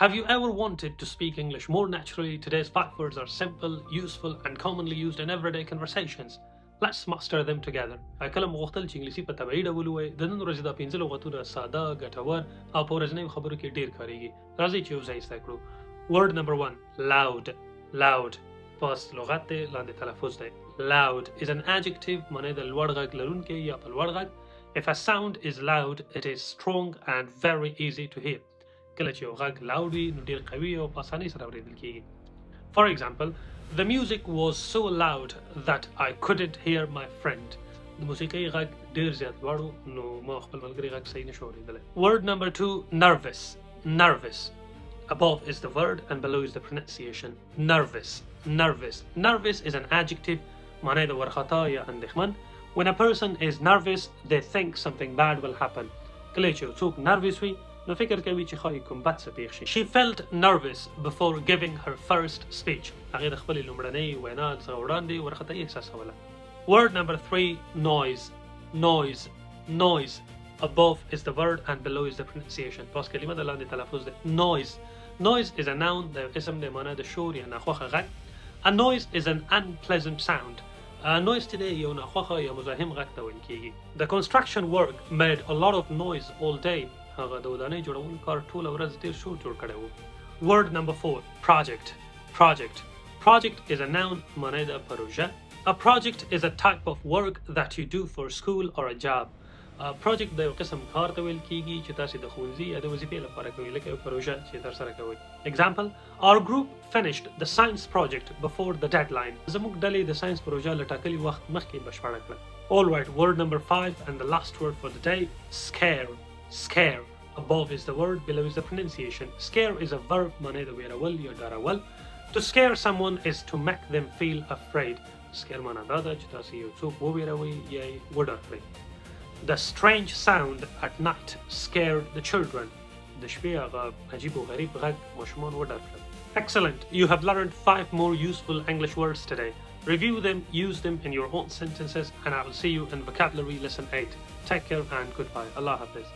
Have you ever wanted to speak English more naturally? Today's 5 words are simple, useful, and commonly used in everyday conversations. Let's master them together. کله مو غوښتل چې انګلیسي په طبیعي ډول ووایئ، د نن ورځې دا 5 لغتونه ساده، ګټور او په ورځنیو خبرو کې ډېر کارېږي. راځئ چې یو ځای زده کړو. Word number 1. Loud. Loud. پاست لغت دی، لاندې تلفظ دی. Loud is an adjective معنی د لوړ غږ لرونکی یا په لوړ غږ. If a sound is loud, it is strong and very easy to hear. کله چې یو غږ loud وي نو ډېر قوي او په اسانۍ سره اورېدل کېږي. For example, the music was so loud that I couldn't hear my friend. د موسیقۍ غږ ډېر زیات لوړ و نو ما خپل ملګري غږ صحیح نشو اورېدلی. Word number 2. Nervous. Nervous. Above is the word and below is the pronunciation. Nervous. Nervous. Nervous is an adjective معنی د وارخطا یا اندېښمن. When a person is nervous, they think something bad will happen. کله چې یو څوک nervous وي نو فکر کوي چې ښایي کوم بد څه پېښ شي. She felt nervous before giving her first speech. هغې د خپلې لومړنۍ وینا څخه وړاندې وارخطایي احساسوله. Word number 3. Noise. Noise. Noise. Above is the word and below is the pronunciation. پاس کلمه د لاندې تلفظ دی. Noise. Noise is a noun. د اسم د معنی د شور یا ناخوښه غږ. A noise is an unpleasant sound. Noise چې دی یو ناخوښه یا مزاحم غږ ته ویل کېږي. The construction work made a lot of noise all day. هغه د ودانۍ جوړولو کار ټوله ورځ ډېر شور جوړ کړی و. Word number 4. Project. Project. Project is a noun معنی د پروژه. A project is a type of work that you do for school or a job. Project د یو قسم کار ته ویل کېږي چې تاسې د ښوونځي یا د وظیفې لپاره کوئ، لکه یو پروژه چې ترسره کوئ. Example, our group finished the science project before the deadline. زموږ ډلې د ساينس پروژه له ټاکلي وخت مخکې بشپړه کړه. All right, word number 5 and the last word for the day. Scare. Scare. Above is the word, below is the pronunciation. Scare is a verb معنی د ویرول یا ډارول. To scare someone is to make them feel afraid. Scare معنی دا ده چې تاسې یو څوک وویروئ یا یې وډار کړئ. The strange sound at night scared the children. د شپې هغه عجیب و غریب غږ ماشومان وډار کړل. Excellent. You have learned 5 more useful English words today. Review them, use them in your own sentences, and I will see you in vocabulary lesson 8. Take care and goodbye. Allah Hafiz.